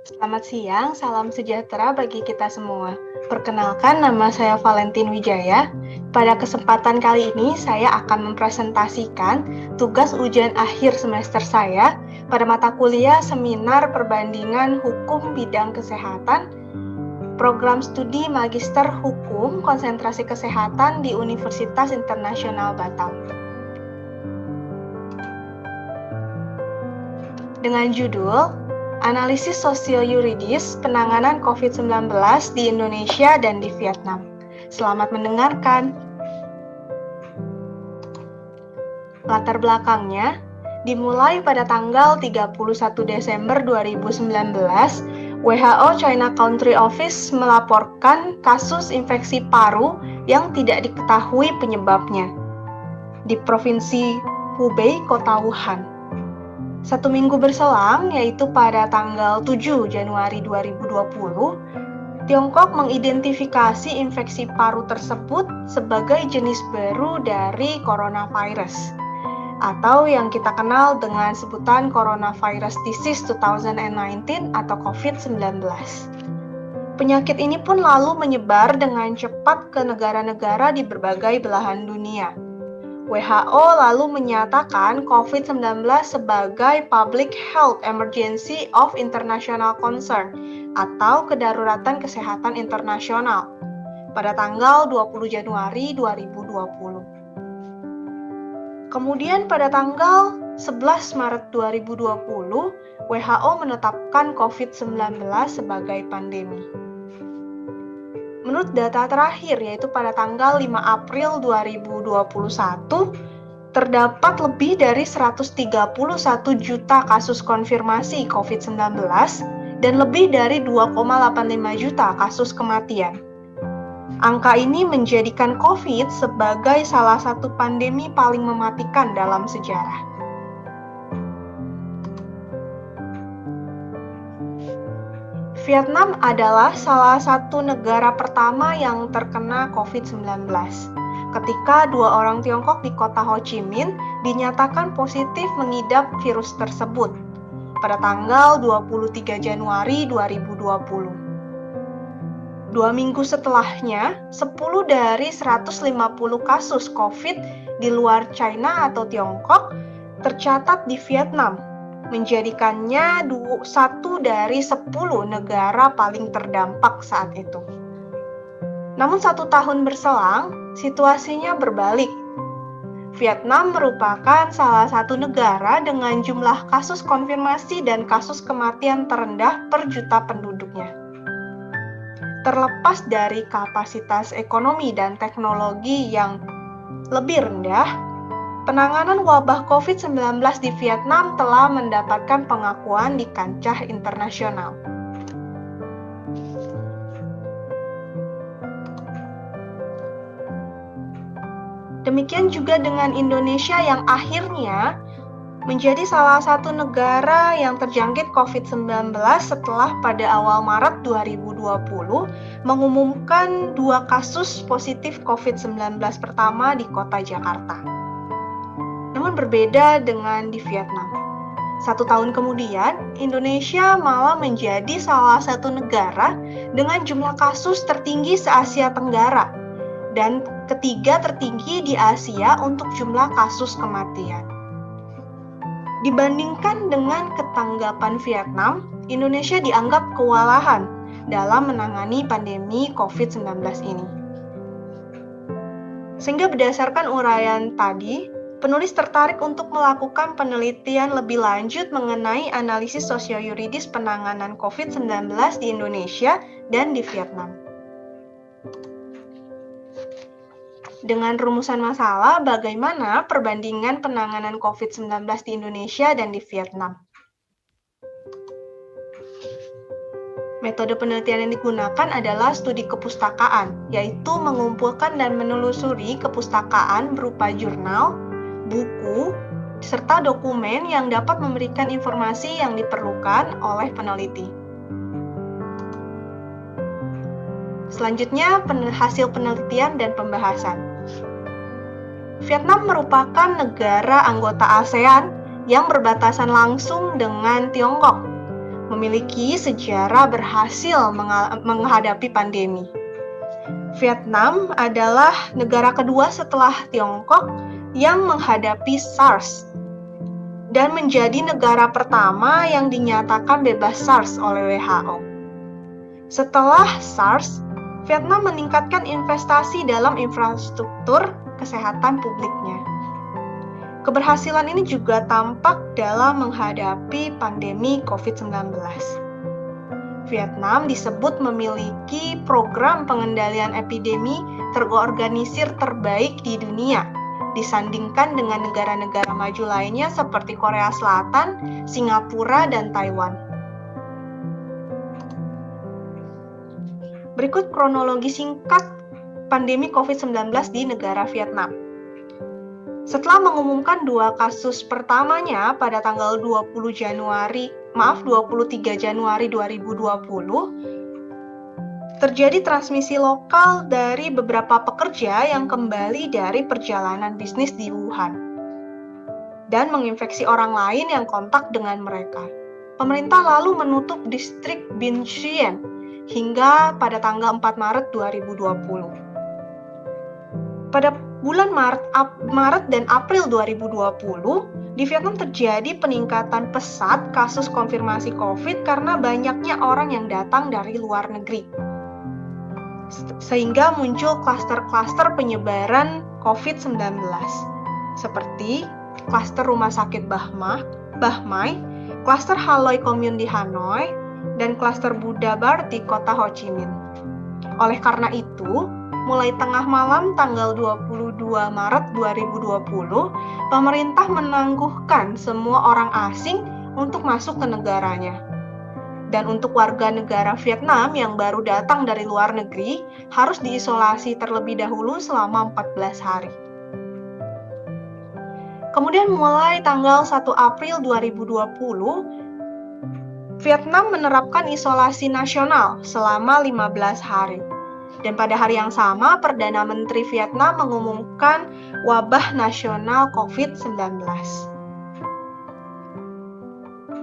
Selamat siang, salam sejahtera bagi kita semua. Perkenalkan, nama saya Valentin Wijaya. Pada kesempatan kali ini, saya akan mempresentasikan tugas ujian akhir semester saya pada mata kuliah Seminar Perbandingan Hukum Bidang Kesehatan, Program Studi Magister Hukum Konsentrasi Kesehatan di Universitas Internasional Batam. Dengan judul Analisis Sosio-Yuridis Penanganan COVID-19 di Indonesia dan di Vietnam. Selamat mendengarkan. Latar belakangnya, dimulai pada tanggal 31 Desember 2019, WHO China Country Office melaporkan kasus infeksi paru yang tidak diketahui penyebabnya di Provinsi Hubei, Kota Wuhan. 1 minggu berselang, yaitu pada tanggal 7 Januari 2020, Tiongkok mengidentifikasi infeksi paru tersebut sebagai jenis baru dari coronavirus, atau yang kita kenal dengan sebutan Coronavirus Disease 2019 atau COVID-19. Penyakit ini pun lalu menyebar dengan cepat ke negara-negara di berbagai belahan dunia. WHO lalu menyatakan COVID-19 sebagai Public Health Emergency of International Concern atau kedaruratan kesehatan internasional pada tanggal 20 Januari 2020. Kemudian pada tanggal 11 Maret 2020, WHO menetapkan COVID-19 sebagai pandemi. Menurut data terakhir, yaitu pada tanggal 5 April 2021, terdapat lebih dari 131 juta kasus konfirmasi COVID-19 dan lebih dari 2,85 juta kasus kematian. Angka ini menjadikan COVID sebagai salah satu pandemi paling mematikan dalam sejarah. Vietnam adalah salah satu negara pertama yang terkena COVID-19. Ketika 2 orang Tiongkok di kota Ho Chi Minh dinyatakan positif mengidap virus tersebut pada tanggal 23 Januari 2020. 2 minggu setelahnya, 10 dari 150 kasus COVID di luar China atau Tiongkok tercatat di Vietnam, menjadikannya 1 dari 10 negara paling terdampak saat itu. Namun 1 tahun berselang, situasinya berbalik. Vietnam merupakan salah satu negara dengan jumlah kasus konfirmasi dan kasus kematian terendah per juta penduduknya. Terlepas dari kapasitas ekonomi dan teknologi yang lebih rendah, penanganan wabah COVID-19 di Vietnam telah mendapatkan pengakuan di kancah internasional. Demikian juga dengan Indonesia yang akhirnya menjadi salah satu negara yang terjangkit COVID-19 setelah pada awal Maret 2020 mengumumkan 2 kasus positif COVID-19 pertama di kota Jakarta. Namun berbeda dengan di Vietnam. 1 tahun kemudian, Indonesia malah menjadi salah satu negara dengan jumlah kasus tertinggi se-Asia Tenggara dan ketiga tertinggi di Asia untuk jumlah kasus kematian. Dibandingkan dengan ketanggapan Vietnam, Indonesia dianggap kewalahan dalam menangani pandemi COVID-19 ini. Sehingga berdasarkan uraian tadi, penulis tertarik untuk melakukan penelitian lebih lanjut mengenai analisis sosio-yuridis penanganan COVID-19 di Indonesia dan di Vietnam. Dengan rumusan masalah, bagaimana perbandingan penanganan COVID-19 di Indonesia dan di Vietnam. Metode penelitian yang digunakan adalah studi kepustakaan, yaitu mengumpulkan dan menelusuri kepustakaan berupa jurnal, buku, serta dokumen yang dapat memberikan informasi yang diperlukan oleh peneliti. Selanjutnya, hasil penelitian dan pembahasan. Vietnam merupakan negara anggota ASEAN yang berbatasan langsung dengan Tiongkok, memiliki sejarah berhasil menghadapi pandemi. Vietnam adalah negara kedua setelah Tiongkok yang menghadapi SARS dan menjadi negara pertama yang dinyatakan bebas SARS oleh WHO. Setelah SARS, Vietnam meningkatkan investasi dalam infrastruktur kesehatan publiknya. Keberhasilan ini juga tampak dalam menghadapi pandemi COVID-19. Vietnam disebut memiliki program pengendalian epidemi terorganisir terbaik di dunia, disandingkan dengan negara-negara maju lainnya seperti Korea Selatan, Singapura, dan Taiwan. Berikut kronologi singkat pandemi COVID-19 di negara Vietnam. Setelah mengumumkan 2 kasus pertamanya pada tanggal 23 Januari 2020, terjadi transmisi lokal dari beberapa pekerja yang kembali dari perjalanan bisnis di Wuhan dan menginfeksi orang lain yang kontak dengan mereka. Pemerintah lalu menutup distrik Binh Dien hingga pada tanggal 4 Maret 2020. Pada bulan Maret dan April 2020, di Vietnam terjadi peningkatan pesat kasus konfirmasi COVID karena banyaknya orang yang datang dari luar negeri. Sehingga muncul klaster-klaster penyebaran COVID-19, seperti klaster rumah sakit Bah Mai, klaster Haloi Commune di Hanoi, dan klaster Buddha Bar di kota Ho Chi Minh. Oleh karena itu, mulai tengah malam tanggal 22 Maret 2020, pemerintah menangguhkan semua orang asing untuk masuk ke negaranya. Dan untuk warga negara Vietnam yang baru datang dari luar negeri, harus diisolasi terlebih dahulu selama 14 hari. Kemudian mulai tanggal 1 April 2020, Vietnam menerapkan isolasi nasional selama 15 hari. Dan pada hari yang sama, Perdana Menteri Vietnam mengumumkan wabah nasional COVID-19.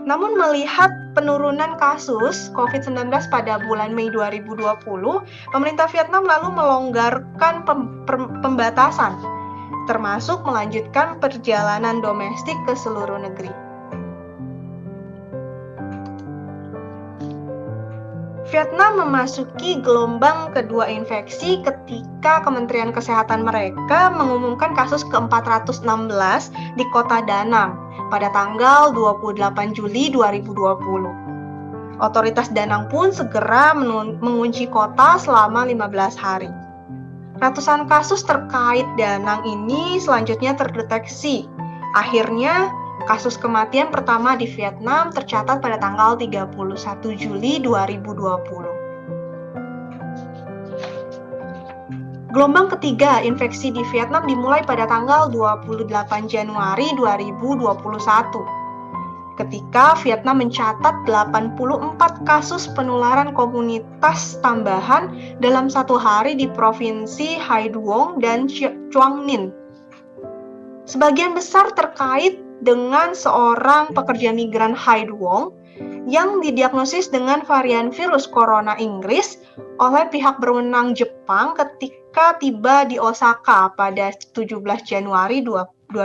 Namun melihat penurunan kasus COVID-19 pada bulan Mei 2020, pemerintah Vietnam lalu melonggarkan pembatasan, termasuk melanjutkan perjalanan domestik ke seluruh negeri. Vietnam memasuki gelombang kedua infeksi ketika Kementerian Kesehatan mereka mengumumkan kasus ke-416 di kota Da Nang pada tanggal 28 Juli 2020. Otoritas Da Nang pun segera mengunci kota selama 15 hari. Ratusan kasus terkait Da Nang ini selanjutnya terdeteksi. Akhirnya, kasus kematian pertama di Vietnam tercatat pada tanggal 31 Juli 2020. Gelombang ketiga infeksi di Vietnam dimulai pada tanggal 28 Januari 2021. Ketika Vietnam mencatat 84 kasus penularan komunitas tambahan dalam satu hari di provinsi Hai Duong dan Quang Ninh. Sebagian besar terkait dengan seorang pekerja migran Hai Duong yang didiagnosis dengan varian virus corona Inggris oleh pihak berwenang Jepang ketika tiba di Osaka pada 17 Januari 2021.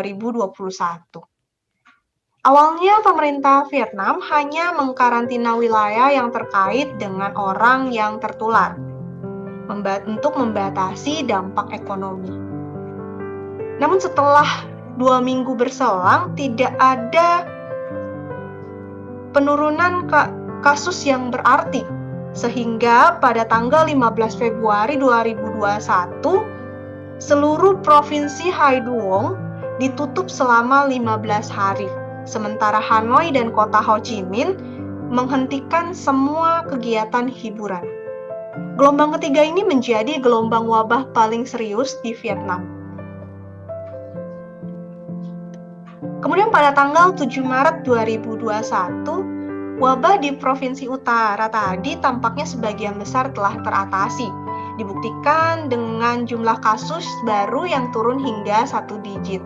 Awalnya pemerintah Vietnam hanya mengkarantina wilayah yang terkait dengan orang yang tertular untuk membatasi dampak ekonomi. Namun setelah 2 minggu berselang, tidak ada penurunan kasus yang berarti, sehingga pada tanggal 15 Februari 2021, seluruh provinsi Hai Duong ditutup selama 15 hari, sementara Hanoi dan kota Ho Chi Minh menghentikan semua kegiatan hiburan. Gelombang ketiga ini menjadi gelombang wabah paling serius di Vietnam. Kemudian pada tanggal 7 Maret 2021, wabah di Provinsi Utara tadi tampaknya sebagian besar telah teratasi. Dibuktikan dengan jumlah kasus baru yang turun hingga 1 digit.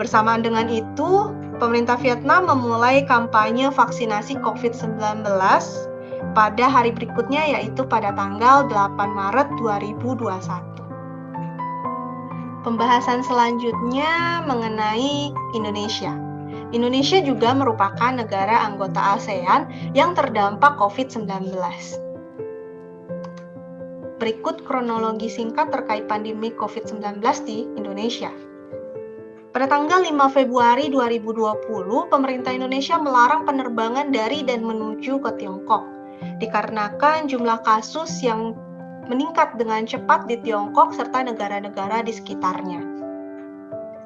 Bersamaan dengan itu, pemerintah Vietnam memulai kampanye vaksinasi COVID-19 pada hari berikutnya, yaitu pada tanggal 8 Maret 2021. Pembahasan selanjutnya mengenai Indonesia. Indonesia juga merupakan negara anggota ASEAN yang terdampak COVID-19. Berikut kronologi singkat terkait pandemi COVID-19 di Indonesia. Pada tanggal 5 Februari 2020, pemerintah Indonesia melarang penerbangan dari dan menuju ke Tiongkok, dikarenakan jumlah kasus yang meningkat dengan cepat di Tiongkok serta negara-negara di sekitarnya.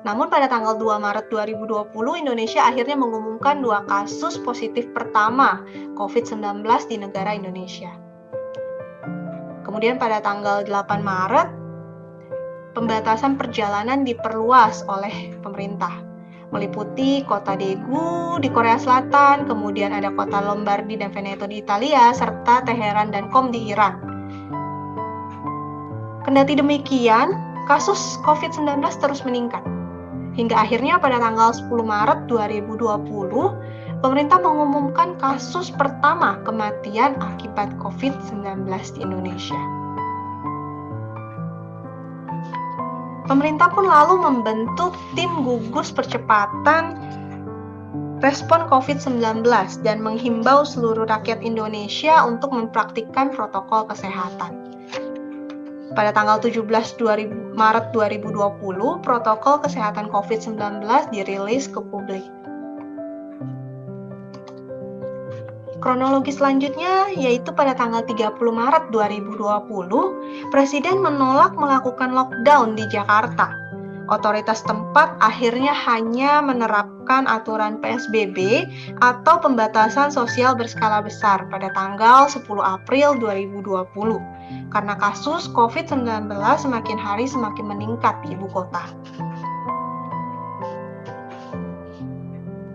Namun pada tanggal 2 Maret 2020, Indonesia akhirnya mengumumkan 2 kasus positif pertama COVID-19 di negara Indonesia. Kemudian pada tanggal 8 Maret, pembatasan perjalanan diperluas oleh pemerintah, meliputi kota Daegu di Korea Selatan, kemudian ada kota Lombardi dan Veneto di Italia, serta Teheran dan Qom di Iran. Kendati demikian, kasus COVID-19 terus meningkat. Hingga akhirnya pada tanggal 10 Maret 2020, pemerintah mengumumkan kasus pertama kematian akibat COVID-19 di Indonesia. Pemerintah pun lalu membentuk tim gugus percepatan respon COVID-19 dan menghimbau seluruh rakyat Indonesia untuk mempraktikkan protokol kesehatan. Pada tanggal 17 Maret 2020, protokol kesehatan COVID-19 dirilis ke publik. Kronologi selanjutnya yaitu pada tanggal 30 Maret 2020, Presiden menolak melakukan lockdown di Jakarta. Otoritas tempat akhirnya hanya menerapkan aturan PSBB atau pembatasan sosial berskala besar pada tanggal 10 April 2020 karena kasus COVID-19 semakin hari semakin meningkat di ibu kota.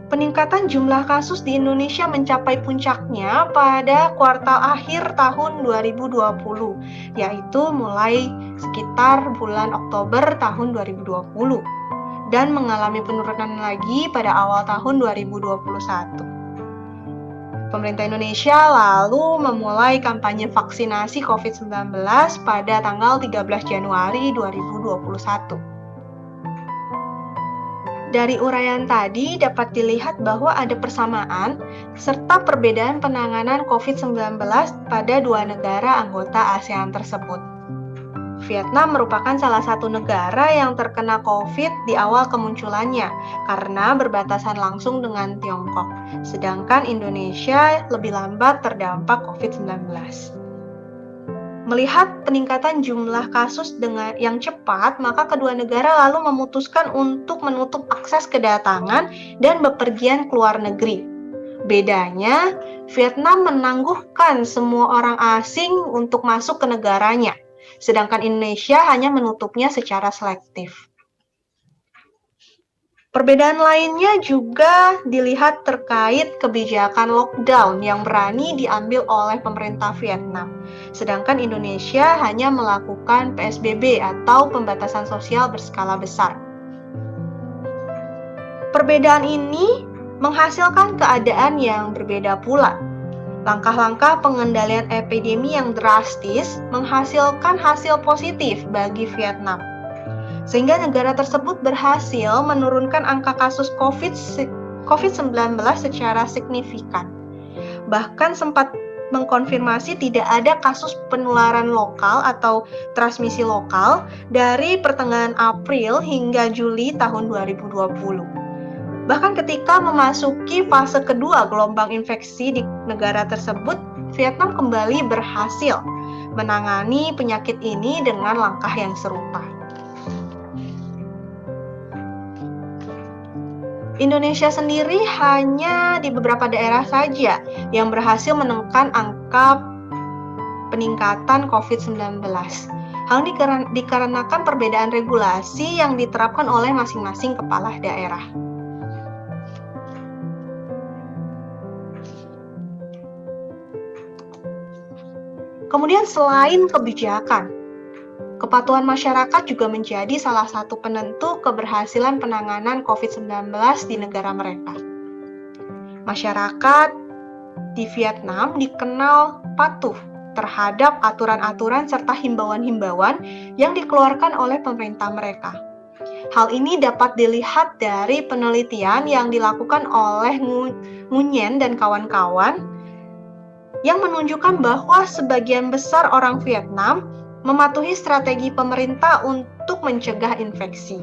Peningkatan jumlah kasus di Indonesia mencapai puncaknya pada kuartal akhir tahun 2020, yaitu mulai sekitar bulan Oktober tahun 2020, dan mengalami penurunan lagi pada awal tahun 2021. Pemerintah Indonesia lalu memulai kampanye vaksinasi COVID-19 pada tanggal 13 Januari 2021. Dari uraian tadi dapat dilihat bahwa ada persamaan serta perbedaan penanganan COVID-19 pada 2 negara anggota ASEAN tersebut. Vietnam merupakan salah satu negara yang terkena COVID di awal kemunculannya karena berbatasan langsung dengan Tiongkok, sedangkan Indonesia lebih lambat terdampak COVID-19. Melihat peningkatan jumlah kasus yang cepat, maka kedua negara lalu memutuskan untuk menutup akses kedatangan dan bepergian ke luar negeri. Bedanya, Vietnam menangguhkan semua orang asing untuk masuk ke negaranya, sedangkan Indonesia hanya menutupnya secara selektif. Perbedaan lainnya juga dilihat terkait kebijakan lockdown yang berani diambil oleh pemerintah Vietnam, sedangkan Indonesia hanya melakukan PSBB atau pembatasan sosial berskala besar. Perbedaan ini menghasilkan keadaan yang berbeda pula. Langkah-langkah pengendalian epidemi yang drastis menghasilkan hasil positif bagi Vietnam, sehingga negara tersebut berhasil menurunkan angka kasus COVID-19 secara signifikan. Bahkan sempat mengkonfirmasi tidak ada kasus penularan lokal atau transmisi lokal dari pertengahan April hingga Juli tahun 2020. Bahkan ketika memasuki fase kedua gelombang infeksi di negara tersebut, Vietnam kembali berhasil menangani penyakit ini dengan langkah yang serupa. Indonesia sendiri hanya di beberapa daerah saja yang berhasil menekan angka peningkatan COVID-19. Hal ini dikarenakan perbedaan regulasi yang diterapkan oleh masing-masing kepala daerah. Kemudian selain kebijakan, Kepatuhan masyarakat juga menjadi salah satu penentu keberhasilan penanganan COVID-19 di negara mereka. Masyarakat di Vietnam dikenal patuh terhadap aturan-aturan serta himbauan-himbauan yang dikeluarkan oleh pemerintah mereka. Hal ini dapat dilihat dari penelitian yang dilakukan oleh Nguyen dan kawan-kawan yang menunjukkan bahwa sebagian besar orang Vietnam mematuhi strategi pemerintah untuk mencegah infeksi.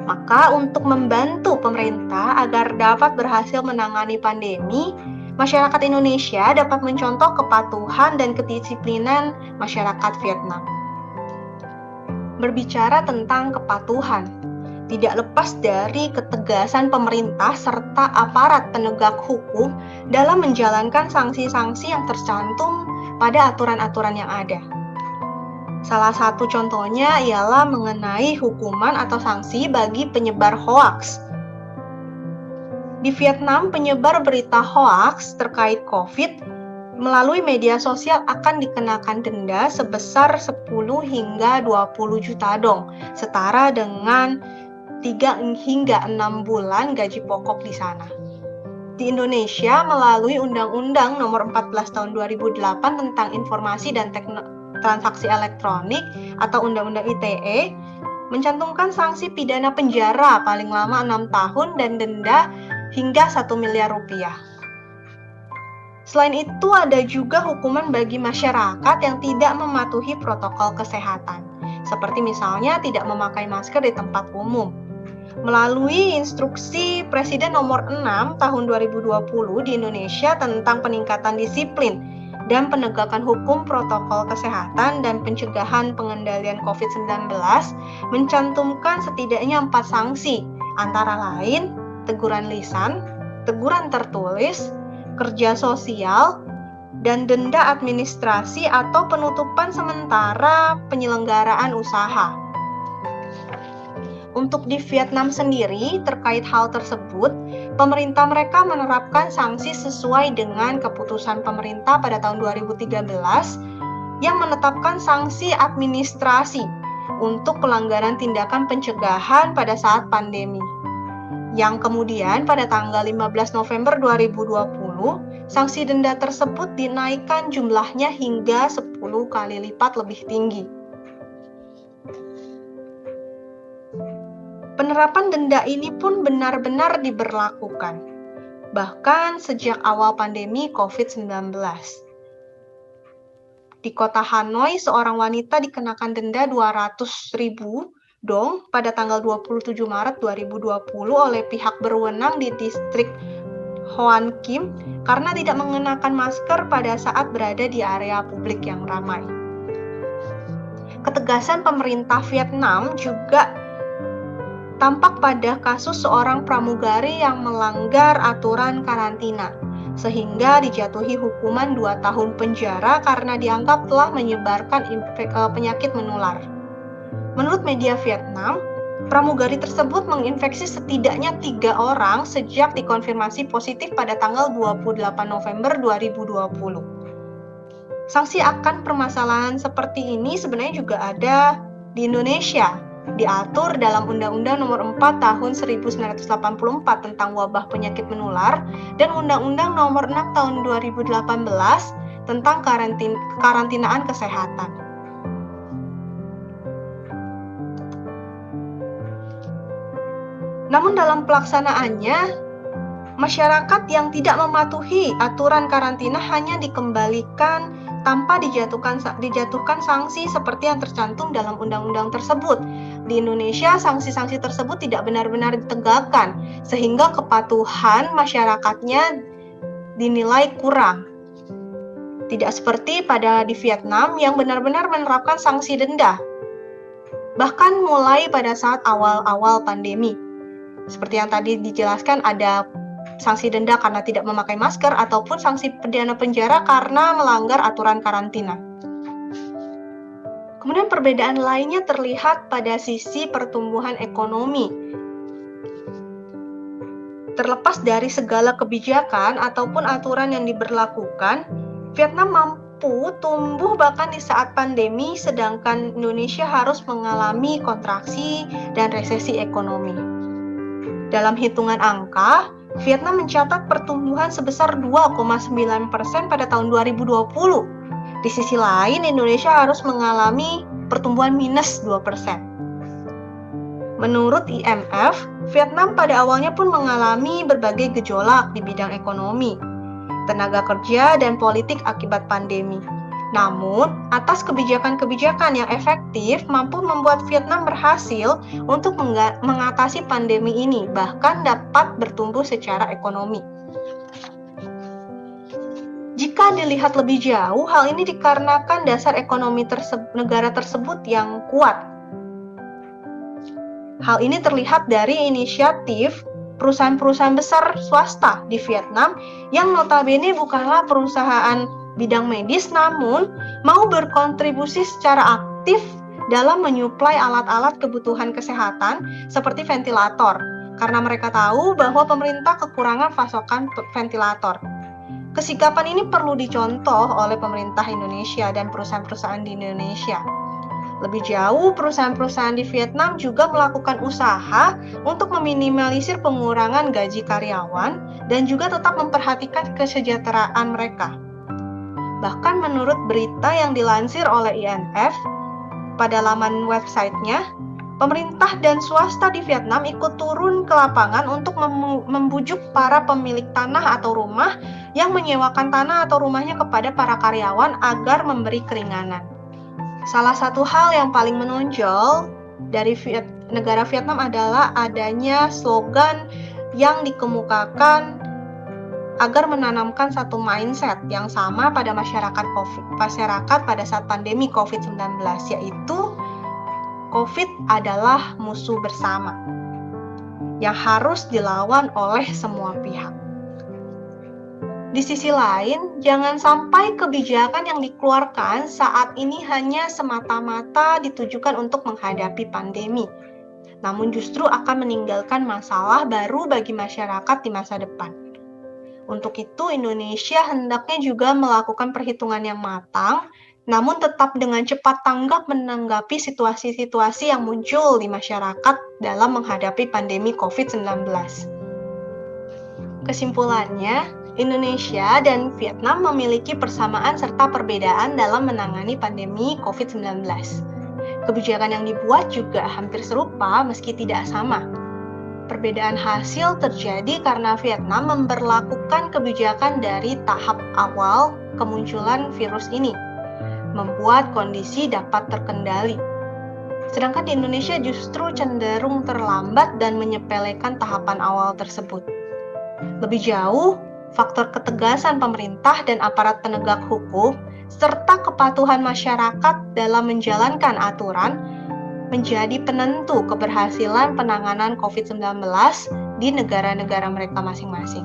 Maka untuk membantu pemerintah agar dapat berhasil menangani pandemi, masyarakat Indonesia dapat mencontoh kepatuhan dan kedisiplinan masyarakat Vietnam. Berbicara tentang kepatuhan, tidak lepas dari ketegasan pemerintah serta aparat penegak hukum dalam menjalankan sanksi-sanksi yang tercantum pada aturan-aturan yang ada. Salah satu contohnya ialah mengenai hukuman atau sanksi bagi penyebar hoaks. Di Vietnam, penyebar berita hoaks terkait COVID melalui media sosial akan dikenakan denda sebesar 10 hingga 20 juta dong, setara dengan 3 hingga 6 bulan gaji pokok di sana. Di Indonesia, melalui Undang-Undang Nomor 14 Tahun 2008 tentang Informasi dan Transaksi Elektronik atau Undang-Undang ITE, mencantumkan sanksi pidana penjara paling lama 6 tahun dan denda hingga 1 miliar rupiah. Selain itu, ada juga hukuman bagi masyarakat yang tidak mematuhi protokol kesehatan, seperti misalnya tidak memakai masker di tempat umum. Melalui instruksi Presiden nomor 6 tahun 2020 di Indonesia tentang peningkatan disiplin dan penegakan hukum protokol kesehatan dan pencegahan pengendalian COVID-19 mencantumkan setidaknya 4 sanksi, antara lain teguran lisan, teguran tertulis, kerja sosial, dan denda administrasi atau penutupan sementara penyelenggaraan usaha. Untuk di Vietnam sendiri, terkait hal tersebut, pemerintah mereka menerapkan sanksi sesuai dengan keputusan pemerintah pada tahun 2013 yang menetapkan sanksi administrasi untuk pelanggaran tindakan pencegahan pada saat pandemi. Yang kemudian pada tanggal 15 November 2020, sanksi denda tersebut dinaikkan jumlahnya hingga 10 kali lipat lebih tinggi. Penerapan denda ini pun benar-benar diberlakukan, bahkan sejak awal pandemi COVID-19. Di kota Hanoi, seorang wanita dikenakan denda 200.000 dong pada tanggal 27 Maret 2020 oleh pihak berwenang di distrik Hoan Kim karena tidak mengenakan masker pada saat berada di area publik yang ramai. Ketegasan pemerintah Vietnam juga tampak pada kasus seorang pramugari yang melanggar aturan karantina, sehingga dijatuhi hukuman 2 tahun penjara karena dianggap telah menyebarkan penyakit menular. Menurut media Vietnam, pramugari tersebut menginfeksi setidaknya 3 orang sejak dikonfirmasi positif pada tanggal 28 November 2020. Sanksi akan permasalahan seperti ini sebenarnya juga ada di Indonesia, diatur dalam Undang-Undang Nomor 4 Tahun 1984 tentang wabah penyakit menular dan Undang-Undang Nomor 6 Tahun 2018 tentang karantinaan kesehatan. Namun dalam pelaksanaannya, masyarakat yang tidak mematuhi aturan karantina hanya dikembalikan tanpa dijatuhkan sanksi seperti yang tercantum dalam undang-undang tersebut. Di Indonesia, sanksi-sanksi tersebut tidak benar-benar ditegakkan, sehingga kepatuhan masyarakatnya dinilai kurang. Tidak seperti pada di Vietnam yang benar-benar menerapkan sanksi denda, bahkan mulai pada saat awal-awal pandemi. Seperti yang tadi dijelaskan, ada sanksi denda karena tidak memakai masker ataupun sanksi pidana penjara karena melanggar aturan karantina. Kemudian perbedaan lainnya terlihat pada sisi pertumbuhan ekonomi. Terlepas dari segala kebijakan ataupun aturan yang diberlakukan, Vietnam mampu tumbuh bahkan di saat pandemi, sedangkan Indonesia harus mengalami kontraksi dan resesi ekonomi. Dalam hitungan angka, Vietnam mencatat pertumbuhan sebesar 2,9% pada tahun 2020. Di sisi lain, Indonesia harus mengalami pertumbuhan minus 2%. Menurut IMF, Vietnam pada awalnya pun mengalami berbagai gejolak di bidang ekonomi, tenaga kerja, dan politik akibat pandemi. Namun, atas kebijakan-kebijakan yang efektif mampu membuat Vietnam berhasil untuk mengatasi pandemi ini, bahkan dapat bertumbuh secara ekonomi. Jika dilihat lebih jauh, hal ini dikarenakan dasar ekonomi negara tersebut yang kuat. Hal ini terlihat dari inisiatif perusahaan-perusahaan besar swasta di Vietnam yang notabene bukanlah perusahaan bidang medis, namun mau berkontribusi secara aktif dalam menyuplai alat-alat kebutuhan kesehatan seperti ventilator, karena mereka tahu bahwa pemerintah kekurangan pasokan ventilator. Kesikapan ini perlu dicontoh oleh pemerintah Indonesia dan perusahaan-perusahaan di Indonesia. Lebih jauh, perusahaan-perusahaan di Vietnam juga melakukan usaha untuk meminimalisir pengurangan gaji karyawan dan juga tetap memperhatikan kesejahteraan mereka. Bahkan menurut berita yang dilansir oleh IMF, pada laman websitenya, pemerintah dan swasta di Vietnam ikut turun ke lapangan untuk membujuk para pemilik tanah atau rumah yang menyewakan tanah atau rumahnya kepada para karyawan agar memberi keringanan. Salah satu hal yang paling menonjol dari negara Vietnam adalah adanya slogan yang dikemukakan agar menanamkan satu mindset yang sama pada masyarakat pada saat pandemi COVID-19, yaitu COVID adalah musuh bersama yang harus dilawan oleh semua pihak. Di sisi lain, jangan sampai kebijakan yang dikeluarkan saat ini hanya semata-mata ditujukan untuk menghadapi pandemi, namun justru akan meninggalkan masalah baru bagi masyarakat di masa depan. Untuk itu, Indonesia hendaknya juga melakukan perhitungan yang matang, namun tetap dengan cepat tanggap menanggapi situasi-situasi yang muncul di masyarakat dalam menghadapi pandemi COVID-19. Kesimpulannya, Indonesia dan Vietnam memiliki persamaan serta perbedaan dalam menangani pandemi COVID-19. Kebijakan yang dibuat juga hampir serupa meski tidak sama. Perbedaan hasil terjadi karena Vietnam memberlakukan kebijakan dari tahap awal kemunculan virus ini, membuat kondisi dapat terkendali. Sedangkan di Indonesia justru cenderung terlambat dan menyepelekan tahapan awal tersebut. Lebih jauh, faktor ketegasan pemerintah dan aparat penegak hukum, serta kepatuhan masyarakat dalam menjalankan aturan, menjadi penentu keberhasilan penanganan COVID-19 di negara-negara mereka masing-masing.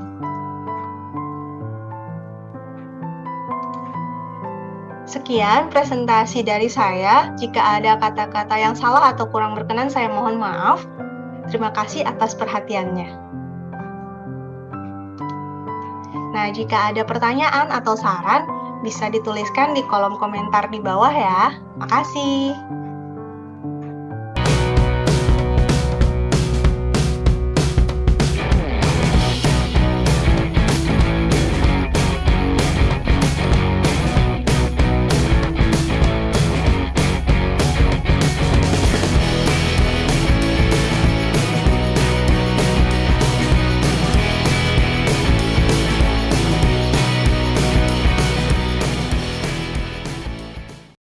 Sekian presentasi dari saya. Jika ada kata-kata yang salah atau kurang berkenan, saya mohon maaf. Terima kasih atas perhatiannya. Nah, jika ada pertanyaan atau saran, bisa dituliskan di kolom komentar di bawah ya. Makasih.